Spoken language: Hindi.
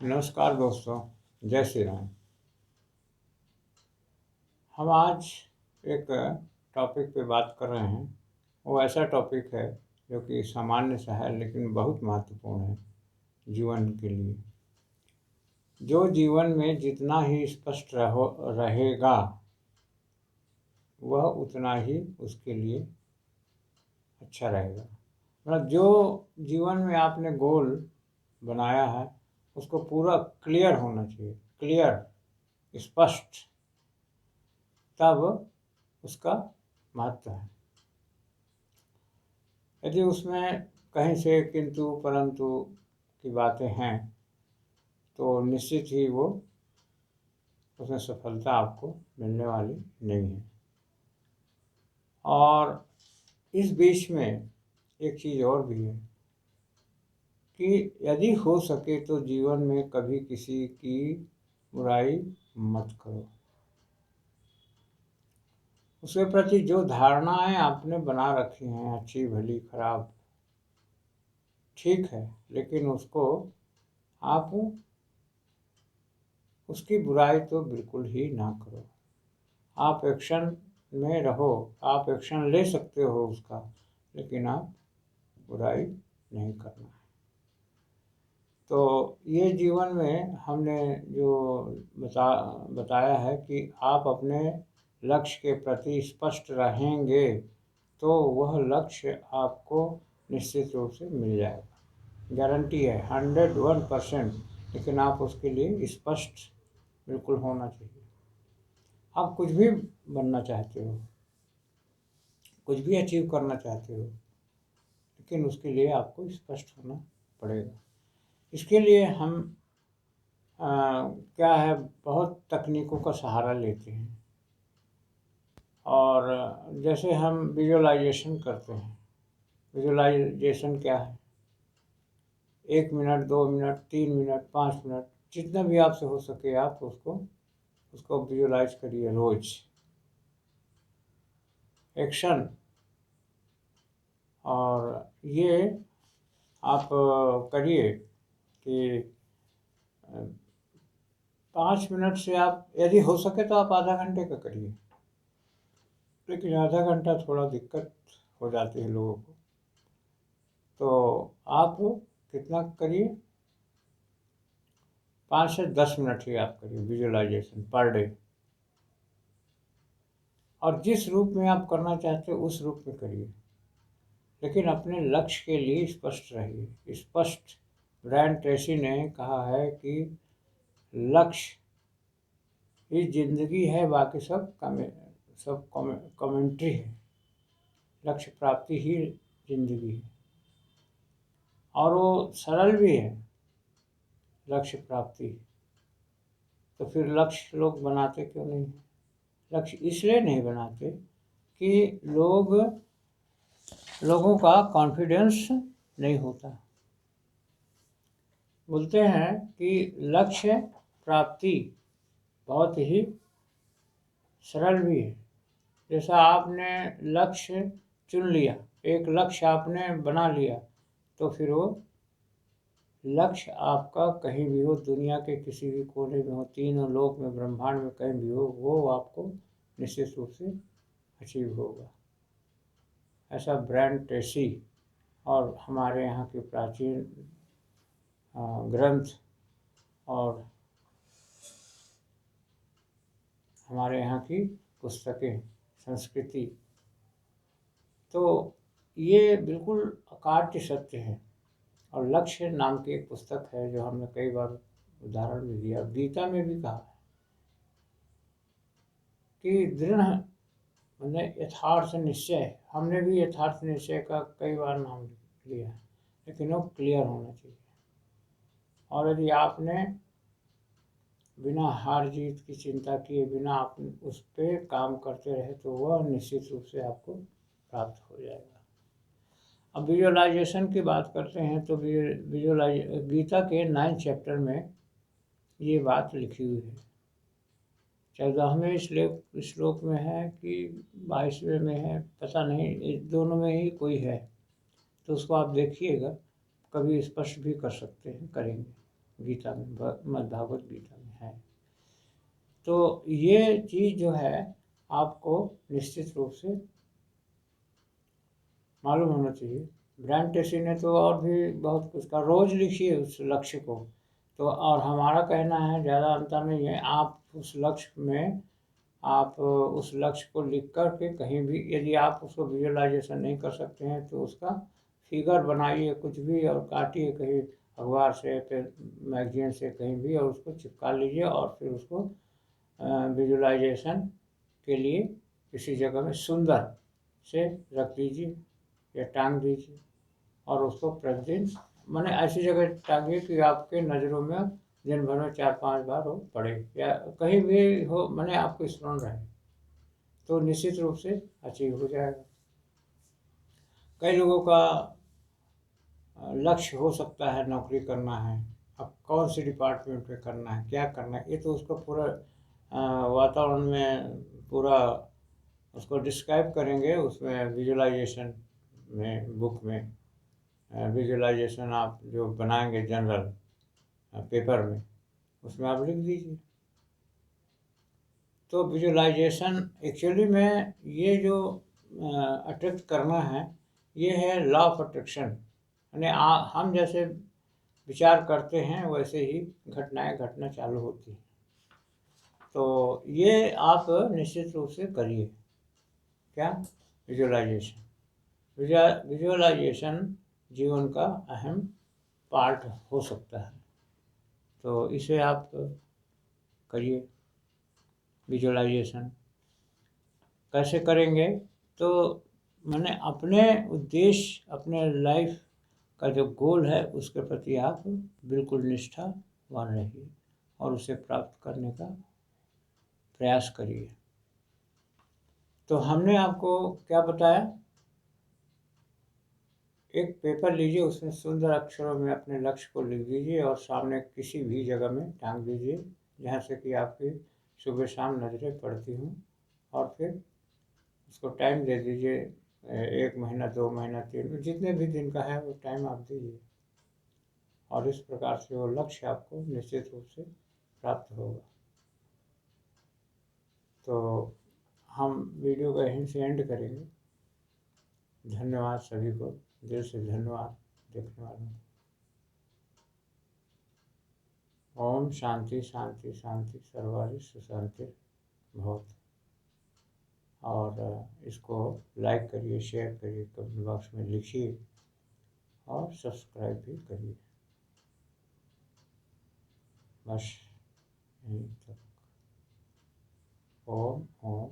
नमस्कार दोस्तों, जय श्री राम। हम आज एक टॉपिक पे बात कर रहे हैं। वो ऐसा टॉपिक है जो कि सामान्य सा है लेकिन बहुत महत्वपूर्ण है जीवन के लिए। जो जीवन में जितना ही स्पष्ट रहेगा वह उतना ही उसके लिए अच्छा रहेगा। मतलब जो जीवन में आपने गोल बनाया है उसको पूरा क्लियर होना चाहिए, क्लियर, स्पष्ट, तब उसका महत्व है। यदि उसमें कहीं से किंतु परंतु की बातें हैं तो निश्चित ही वो उसमें सफलता आपको मिलने वाली नहीं है। और इस बीच में एक चीज़ और भी है कि यदि हो सके तो जीवन में कभी किसी की बुराई मत करो। उसके प्रति जो धारणाएं आपने बना रखी हैं, अच्छी भली खराब, ठीक है, लेकिन उसको आप उसकी बुराई तो बिल्कुल ही ना करो। आप एक्शन में रहो, आप एक्शन ले सकते हो उसका, लेकिन आप बुराई नहीं करना है। तो ये जीवन में हमने जो बताया है कि आप अपने लक्ष्य के प्रति स्पष्ट रहेंगे तो वह लक्ष्य आपको निश्चित रूप से मिल जाएगा। गारंटी है 101%। लेकिन आप उसके लिए स्पष्ट बिल्कुल होना चाहिए। आप कुछ भी बनना चाहते हो, कुछ भी अचीव करना चाहते हो, लेकिन उसके लिए आपको स्पष्ट होना पड़ेगा। इसके लिए हम क्या है, बहुत तकनीकों का सहारा लेते हैं। और जैसे हम विजुअलाइजेशन करते हैं। विजुअलाइजेशन क्या है? 1 मिनट, 2 मिनट, 3 मिनट, 5 मिनट, जितना भी आपसे हो सके आप उसको विजुअलाइज करिए। रोज एक्शन। और ये आप करिए कि 5 मिनट से आप यदि हो सके तो आप आधा घंटे का करिए। लेकिन आधा घंटा थोड़ा दिक्कत हो जाती है लोगों को। तो आप कितना करिए, 5 से 10 मिनट ही आप करिए विजुअलाइजेशन पर डे। और जिस रूप में आप करना चाहते हो उस रूप में करिए, लेकिन अपने लक्ष्य के लिए स्पष्ट रहिए। स्पष्ट। ब्रायन ट्रेसी ने कहा है कि लक्ष्य ही जिंदगी है, बाकी सब कमेंट्री है। लक्ष्य प्राप्ति ही जिंदगी है। और वो सरल भी है, लक्ष्य प्राप्ति। तो फिर लक्ष्य लोग बनाते क्यों नहीं? लक्ष्य इसलिए नहीं बनाते कि लोगों का कॉन्फिडेंस नहीं होता। बोलते हैं कि लक्ष्य प्राप्ति बहुत ही सरल भी है। जैसा आपने लक्ष्य चुन लिया, एक लक्ष्य आपने बना लिया, तो फिर वो लक्ष्य आपका कहीं भी हो, दुनिया के किसी भी कोने में हो, तीनों लोक में, ब्रह्मांड में कहीं भी हो, वो आपको निश्चित रूप से अचीव होगा। ऐसा ब्रायन ट्रेसी और हमारे यहाँ के प्राचीन ग्रंथ और हमारे यहाँ की पुस्तकें, संस्कृति, तो ये बिल्कुल अकाट्य सत्य है। और लक्ष्य नाम की एक पुस्तक है जो हमने कई बार उदाहरण भी दिया। गीता में भी कहा है कि दृढ़ मैंने यथार्थ निश्चय, हमने भी यथार्थ निश्चय का कई बार नाम लिया है, लेकिन वो क्लियर होना चाहिए। और यदि आपने बिना हार जीत की चिंता किए बिना आप उस पर काम करते रहे तो वह निश्चित रूप से आपको प्राप्त हो जाएगा। अब विजुअलाइजेशन की बात करते हैं तो गीता के 9 चैप्टर में ये बात लिखी हुई है। 14वें श्लोक में है कि 22वें में है, पता नहीं, दोनों में ही कोई है। तो उसको आप देखिएगा, कभी स्पष्ट भी कर सकते हैं, करेंगे। गीता में, मद्भागवत गीता में है। तो ये चीज़ जो है आपको निश्चित रूप से मालूम होना चाहिए। ब्रायन ट्रेसी ने तो और भी बहुत कुछ कहा, रोज़ लिखिए उस लक्ष्य को। तो और हमारा कहना है, ज़्यादा अंतर नहीं है, आप उस लक्ष्य में आप उस लक्ष्य को लिख कर के कहीं भी, यदि आप उसको विजुअलाइजेशन नहीं कर सकते हैं तो उसका फिगर बनाइए कुछ भी और काटिए कहीं अखबार से, फिर मैगजीन से, कहीं भी, और उसको चिपका लीजिए और फिर उसको विजुअलाइजेशन के लिए किसी जगह में सुंदर से रख दीजिए या टांग दीजिए। और उसको प्रतिदिन माने ऐसी जगह टांगिए कि आपके नज़रों में दिन भर में 4-5 बार वो पड़े या कहीं भी हो, माने आपको स्मरण रहे, तो निश्चित रूप से अचीव हो जाएगा। कई लोगों का लक्ष्य हो सकता है नौकरी करना है, अब कौन सी डिपार्टमेंट में करना है, क्या करना है, ये तो उसको पूरा वातावरण में पूरा उसको डिस्क्राइब करेंगे उसमें विजुअलाइजेशन में, बुक में विजुअलाइजेशन आप जो बनाएंगे जनरल पेपर में, उसमें आप लिख दीजिए। तो विजुअलाइजेशन एक्चुअली में ये जो अट्रैक्ट करना है, ये है लॉ ऑफ अट्रैक्शन, यानी हम जैसे विचार करते हैं वैसे ही घटनाएं घटना चालू होती हैं। तो ये आप निश्चित रूप से करिए। क्या? विजुअलाइजेशन। विजुअलाइजेशन जीवन का अहम पार्ट हो सकता है, तो इसे आप करिए। विजुअलाइजेशन कैसे करेंगे? तो मैंने अपने उद्देश्य, अपने लाइफ का जो गोल है उसके प्रति आप बिल्कुल निष्ठावान रहिए और उसे प्राप्त करने का प्रयास करिए। तो हमने आपको क्या बताया? एक पेपर लीजिए, उसमें सुंदर अक्षरों में अपने लक्ष्य को लिख दीजिए और सामने किसी भी जगह में टांग दीजिए जहाँ से कि आपकी सुबह शाम नज़रें पड़ती हों, और फिर उसको टाइम दे दीजिए, 1 महीना, 2 महीना, 3, जितने भी दिन का है वो टाइम आप दीजिए, और इस प्रकार से वो लक्ष्य आपको निश्चित रूप से प्राप्त होगा। तो हम वीडियो को यहीं से एंड करेंगे। धन्यवाद सभी को, दिल से धन्यवाद देखने वालों को। ओम शांति शांति शांति, सर्वरिष्ट शांति भवतु। और इसको लाइक करिए, शेयर करिए, कमेंट बॉक्स में लिखिए और सब्सक्राइब भी करिए। बस यहीं तक। ओम ओम